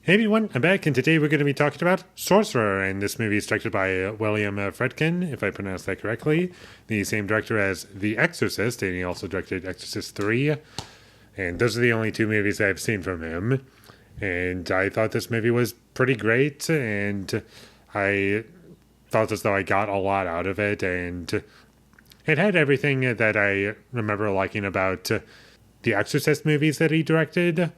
Hey everyone, I'm back, and today we're going to be talking about Sorcerer, and this movie is directed by William Friedkin, if I pronounced that correctly, the same director as The Exorcist, and he also directed Exorcist 3, and those are the only two movies I've seen from him, and I thought this movie was pretty great, and I felt as though I got a lot out of it, and it had everything that I remember liking about the Exorcist movies that he directed.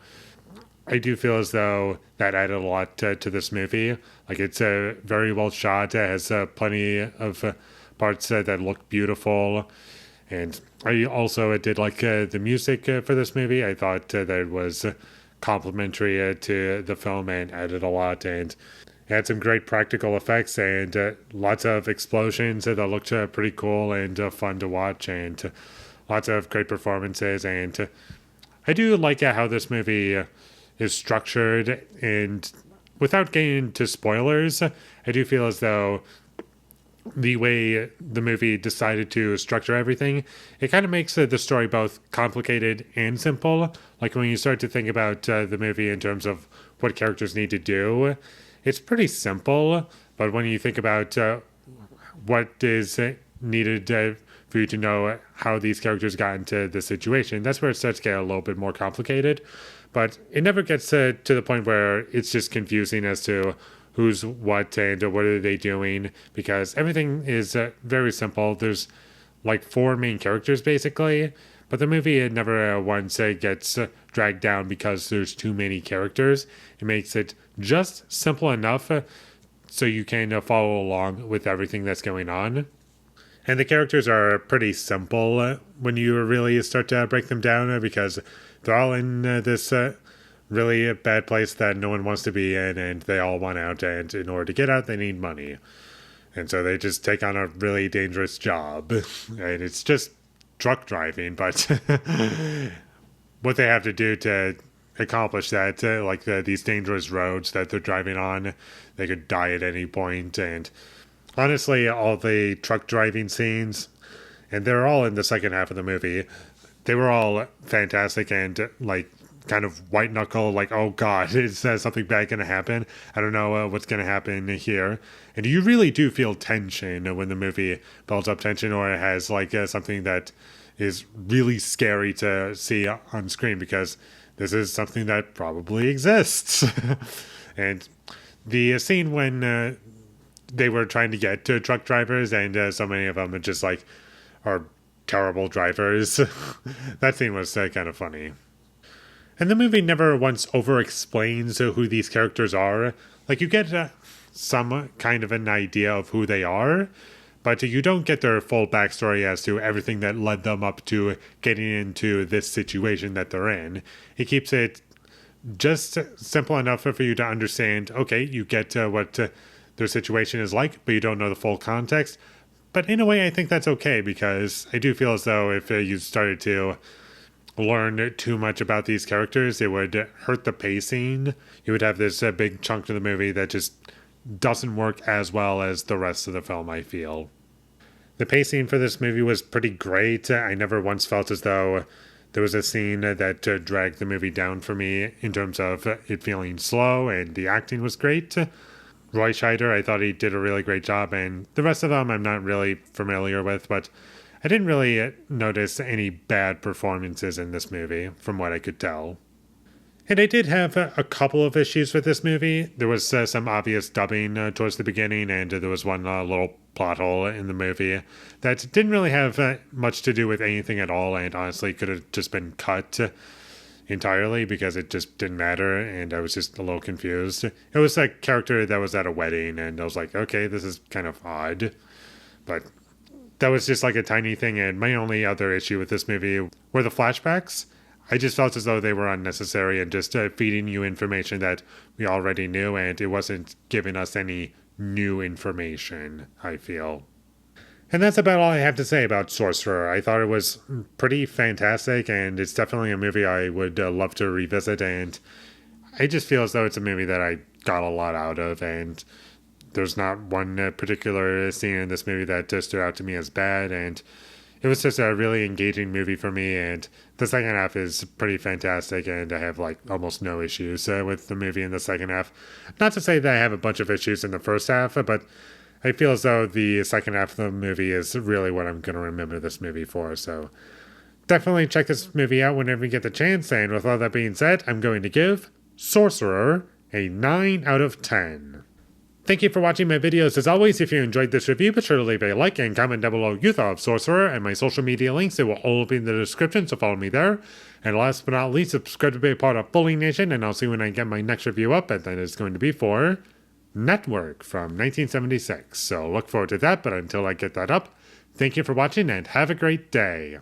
I do feel as though that added a lot to this movie. Like, it's very well shot. It has plenty of parts that look beautiful. And I also did like the music for this movie. I thought that it was complimentary to the film and added a lot. And it had some great practical effects and lots of explosions that looked pretty cool and fun to watch. And lots of great performances. And I do like how this movie is structured, and without getting into spoilers, I do feel as though the way the movie decided to structure everything, it kind of makes the story both complicated and simple. Like, when you start to think about the movie in terms of what characters need to do, it's pretty simple. But when you think about what is needed for you to know how these characters got into the situation, that's where it starts to get a little bit more complicated. But it never gets to the point where it's just confusing as to who's what and what are they doing, because everything is very simple. There's like four main characters basically, but the movie it never once gets dragged down because there's too many characters. It makes it just simple enough so you can follow along with everything that's going on. And the characters are pretty simple when you really start to break them down because they're all in this really bad place that no one wants to be in, and they all want out, and in order to get out, they need money. And so they just take on a really dangerous job. And it's just truck driving, but what they have to do to accomplish that, these dangerous roads that they're driving on, they could die at any point. And honestly, all the truck driving scenes, and they're all in the second half of the movie, they were all fantastic and like kind of white knuckle, like, oh god, is something bad going to happen? I don't know what's going to happen here. And you really do feel tension when the movie builds up tension, or it has like something that is really scary to see on screen, because this is something that probably exists. And the scene when they were trying to get to truck drivers, and so many of them are just like are terrible drivers. That scene was kind of funny. And the movie never once over explains who these characters are. Like, you get some kind of an idea of who they are, but you don't get their full backstory as to everything that led them up to getting into this situation that they're in. It keeps it just simple enough for you to understand, okay, you get what their situation is like, but you don't know the full context. But in a way, I think that's okay, because I do feel as though if you started to learn too much about these characters, it would hurt the pacing. You would have this big chunk of the movie that just doesn't work as well as the rest of the film, I feel. The pacing for this movie was pretty great. I never once felt as though there was a scene that dragged the movie down for me in terms of it feeling slow, and the acting was great. Roy Scheider, I thought he did a really great job, and the rest of them I'm not really familiar with, but I didn't really notice any bad performances in this movie, from what I could tell. And I did have a couple of issues with this movie. There was some obvious dubbing towards the beginning, and there was one little plot hole in the movie that didn't really have much to do with anything at all, and honestly could have just been cut entirely because it just didn't matter, and I was just a little confused. It was a character that was at a wedding, and I was like, okay, this is kind of odd. But that was just like a tiny thing, and my only other issue with this movie were the flashbacks. I just felt as though they were unnecessary and just feeding you information that we already knew, and it wasn't giving us any new information, I feel. And that's about all I have to say about Sorcerer. I thought it was pretty fantastic, and it's definitely a movie I would love to revisit, and I just feel as though it's a movie that I got a lot out of, and there's not one particular scene in this movie that stood out to me as bad, and it was just a really engaging movie for me, and the second half is pretty fantastic, and I have like almost no issues with the movie in the second half. Not to say that I have a bunch of issues in the first half, but I feel as though the second half of the movie is really what I'm going to remember this movie for. So definitely check this movie out whenever you get the chance. And with all that being said, I'm going to give Sorcerer a 9 out of 10. Thank you for watching my videos. As always, if you enjoyed this review, be sure to leave a like and comment down below your thought of Sorcerer, and my social media links, they will all be in the description, so follow me there. And last but not least, subscribe to be a part of Foley Nation, and I'll see you when I get my next review up, and that is going to be for Network from 1976. So look forward to that, but until I get that up, thank you for watching and have a great day.